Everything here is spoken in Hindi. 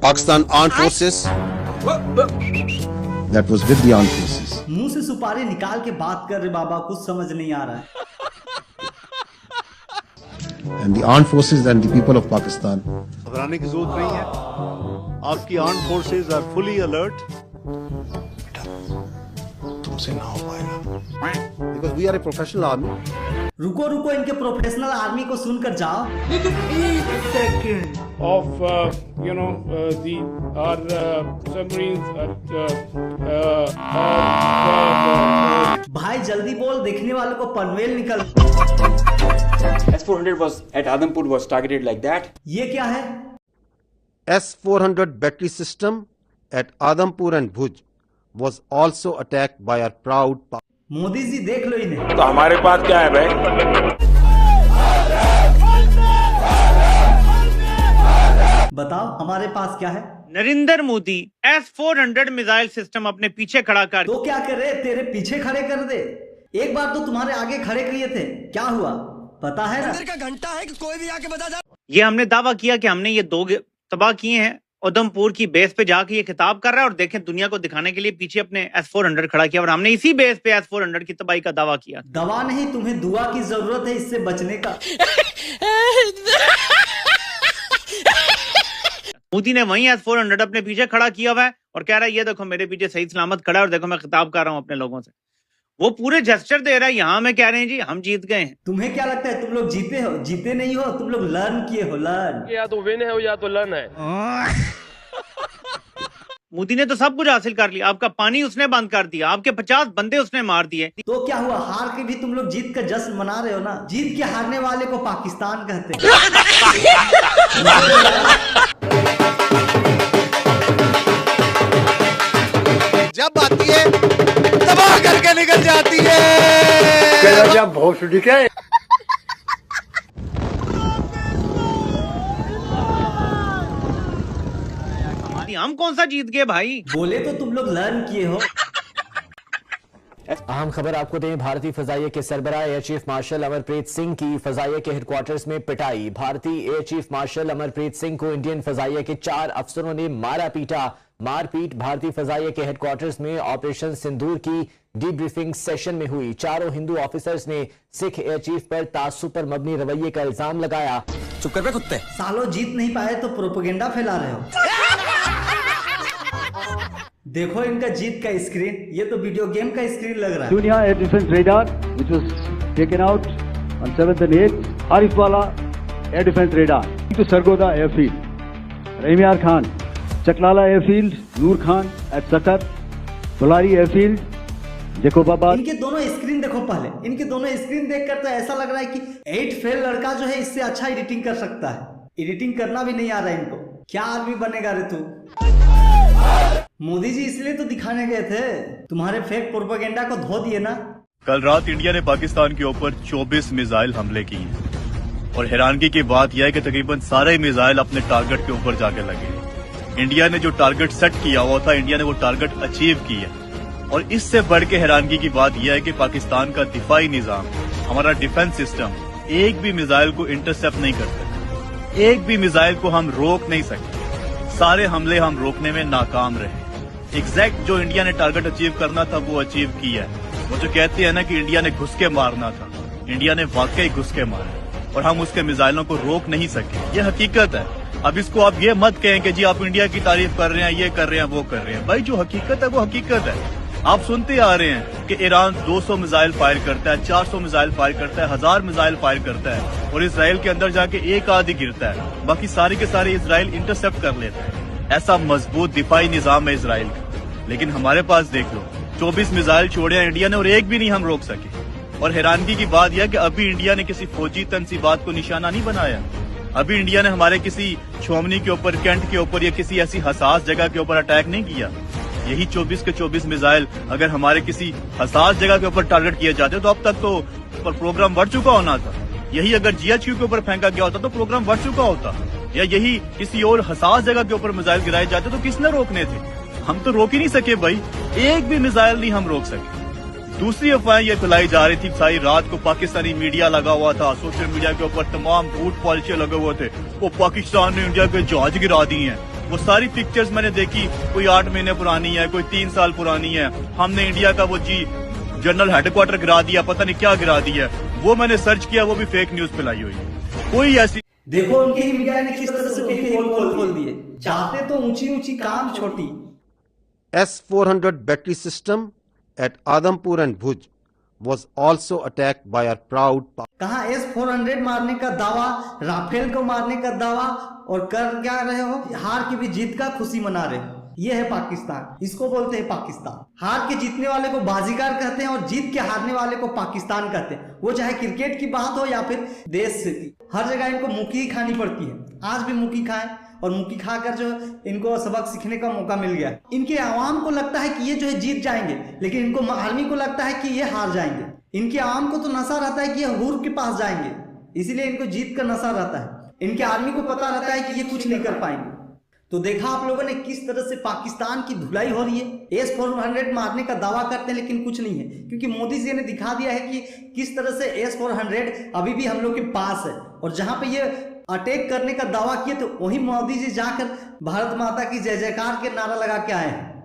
Pakistan Armed Forces. That was with the armed forces. मुंह से सुपारी निकाल के बात कर रहे बाबा, कुछ समझ नहीं आ रहा है. And the armed forces and the people of Pakistan. घबराने की जरूरत नहीं है. आपकी armed forces are fully alert. तुमसे ना हो पाएगा. Because we are a professional army. रुको रुको, इनके प्रोफेशनल आर्मी को सुनकर जाओ. Of our submarines भाई जल्दी बोल, देखने वालों को पनवेल निकल. S-400 was at Adhampur was targeted like that. ये क्या है? S-400 battery system at Adhampur and Bhuj was also attacked by our proud. Modi ji देख लो इन्हें. तो हमारे पास क्या है भाई? बताओ हमारे पास क्या है? Narendra Modi S-400 missile system अपने पीछे खड़ा कर. तो क्या करे, तेरे पीछे खड़े कर दे. एक बार तो तुम्हारे आगे खड़े किए थे, क्या हुआ पता है ना? का घंटा है कि कोई भी आके बता जा. ये हमने दावा किया कि हमने ये 2 तबाह किए हैं. उधमपुर की बेस पे जाके ये खिताब कर रहा है और देखें दुनिया को दिखाने के लिए पीछे अपने S-400 खड़ा किया और हमने इसी बेस पे S-400 की तबाही का दावा किया. दवा नहीं, तुम्हें दुआ की जरूरत है इससे बचने का. मोदी ने वहीं S-400 अपने पीछे खड़ा किया हुआ है और कह रहा है ये देखो मेरे पीछे सही सलामत खड़ा है और देखो मैं खिताब कर रहा हूँ अपने लोगों से. वो पूरे जेस्चर दे रहा है. यहाँ में कह रहे हैं जी हम जीत गए हैं. तुम्हें क्या लगता है तुम लोग जीते हो? जीते नहीं हो, तुम लोग लर्न किए हो. लर्न या तो विन है या तो लर्न है. मोदी ने तो सब कुछ हासिल कर लिया. आपका पानी उसने बंद कर दिया, आपके 50 बंदे उसने मार दिए. तो क्या हुआ, हार के भी तुम लोग जीत का जश्न मना रहे हो ना. जीत के हारने वाले को पाकिस्तान कहते हैं. जब आती है तबाह करके निकल जाती है. जब भोसड़ी के हम कौन सा जीत गए भाई? बोले तो तुम लोग लर्न किए हो. अहम खबर आपको दें, भारतीय फजाइये के सरबराह air chief marshal Amarpreet Singh की फजाइये के हेडक्वार्टर्स में पिटाई. भारतीय air chief marshal Amarpreet Singh को इंडियन फजाइये के 4 अफसरों ने मारा पीटा. मारपीट भारतीय फजाइये के हेडक्वार्टर्स में ऑपरेशन सिंदूर की डीब्रीफिंग सेशन में हुई. 4 हिंदू ऑफिसर्स ने सिख एयर चीफ पर तासुब पर मबनी रवैये का इल्जाम लगाया. चुप कर बे कुत्ते. सालों जीत नहीं पाए तो प्रोपेगेंडा फैला रहे हो. देखो इनका जीत का स्क्रीन, ये तो वीडियो गेम का स्क्रीन लग रहा है. Dunia Air Defense Radar, which was taken out on 7th and 8th. Arifwala Air Defense Radar to Sargoda Airfield. Rahimyar Khan, Chaklala Airfield, Noor Khan at Satar, Dolari Airfield, Jacobabad. इनके दोनों स्क्रीन देखो पहले. इनके दोनों स्क्रीन देखकर तो ऐसा लग रहा है कि 8 फेल लड़का जो है इससे अच्छा एडिटिंग कर सकता है. एडिटिंग करना भी नहीं आ रहा है इनको. क्या आदमी बनेगा रे तू? मोदी जी इसलिए तो दिखाने गए थे, तुम्हारे फेक प्रोपेगेंडा को धो दिए ना. कल रात इंडिया ने पाकिस्तान के ऊपर 24 मिसाइल हमले किए और हैरानगी की बात यह है कि तकरीबन सारे मिसाइल अपने टारगेट के ऊपर जाके लगे. इंडिया ने जो टारगेट सेट किया हुआ था, इंडिया ने वो टारगेट अचीव किया. और इससे बढ़ के हैरानगी की बात यह है कि पाकिस्तान का दिफाई निजाम, हमारा डिफेंस सिस्टम एक भी मिसाइल को इंटरसेप्ट नहीं कर सकता. एक भी मिसाइल को हम रोक नहीं सकते. सारे हमले हम रोकने में नाकाम रहे. एग्जैक्ट जो इंडिया ने टारगेट अचीव करना था वो अचीव किया है. वो जो कहते हैं ना कि इंडिया ने घुस के मारना था, इंडिया ने वाकई घुस के मारा और हम उसके मिसाइलों को रोक नहीं सके. ये हकीकत है. अब इसको आप ये मत कहें कि जी आप इंडिया की तारीफ कर रहे हैं, ये कर रहे हैं, वो कर रहे हैं. भाई जो हकीकत है वो हकीकत है. आप सुनते आ रहे हैं कि ईरान 200 मिसाइल फायर करता है, 400 मिसाइल फायर करता है, 1000 मिसाइल फायर करता है और इसराइल के अंदर जाके एक आधी गिरता है. बाकी सारे के सारे इसराइल इंटरसेप्ट कर लेता है. ऐसा मजबूत दिफाई निजाम है इसराइल का. लेकिन हमारे पास देख लो 24 मिसाइल छोड़े इंडिया ने और एक भी नहीं हम रोक सके. और हैरानगी की बात यह कि अभी इंडिया ने किसी फौजी तनसीबात को निशाना नहीं बनाया. अभी इंडिया ने हमारे किसी छोमनी के ऊपर, कैंट के ऊपर या किसी ऐसी हसास जगह के ऊपर अटैक नहीं किया. यही 24 के 24 मिसाइल अगर हमारे किसी हसास जगह के ऊपर टारगेट किए जाते तो अब तक तो प्रोग्राम बढ़ चुका होना था. यही अगर GHQ के ऊपर फेंका गया होता तो प्रोग्राम बढ़ चुका होता. या यही किसी और हसास जगह के ऊपर मिसाइल गिराए जाते तो किसने रोकने थे? हम तो रोक ही नहीं सके भाई. एक भी मिसाइल नहीं हम रोक सके. दूसरी अफवाहें ये फैलाई जा रही थी सारी रात को. पाकिस्तानी मीडिया लगा हुआ था, सोशल मीडिया के ऊपर तमाम झूठ पॉलिसी लगे हुए थे. वो पाकिस्तान ने इंडिया के जहाज गिरा दिए हैं, वो सारी पिक्चर्स मैंने देखी, कोई 8 महीने पुरानी है, कोई 3 साल पुरानी है। हमने इंडिया का वो जनरल हेडक्वार्टर गिरा दिया, पता नहीं क्या गिरा दिया। वो मैंने सर्च किया, वो भी फेक न्यूज फैलाई हुई है। कोई ऐसी देखो उनकी ही मीडिया ने किस तरह से उनके पोल खोल दिए। चाहते तो ऊंची ऊंची काम छोटी। S-400 battery system at Adampur and Bhuj was also attacked by our proud कहा S-400 मारने का दावा, राफेल को मारने का दावा, और कर क्या रहे हो, हार की भी जीत का खुशी मना रहे हो। ये है पाकिस्तान, इसको बोलते हैं पाकिस्तान। हार के जीतने वाले को बाजीगर कहते हैं और जीत के हारने वाले को पाकिस्तान कहते हैं। वो चाहे क्रिकेट की बात हो या फिर देश की, हर जगह इनको मुक्की ही खानी पड़ती है। आज भी मुक्की खाएं, और मुक्की खाकर जो इनको सबक सीखने का मौका मिल गया। इनके आवाम को लगता है कि ये जो है जीत जाएंगे, लेकिन इनको आर्मी को लगता है कि ये हार जाएंगे। इनके आवाम को तो नशा रहता है कि ये हुर के पास जाएंगे, इसीलिए इनको जीत का नशा रहता है। इनके आर्मी को पता रहता है कि ये कुछ नहीं कर पाएंगे। तो देखा आप लोगों ने किस तरह से पाकिस्तान की धुलाई हो रही है। S-400 मारने का दावा करते हैं लेकिन कुछ नहीं है, क्योंकि मोदी जी ने दिखा दिया है कि किस तरह से S-400 अभी भी हम लोग के पास है। और जहां पे ये अटैक करने का दावा किए तो वही मोदी जी जाकर भारत माता की जय जयकार के नारा लगा के आए हैं।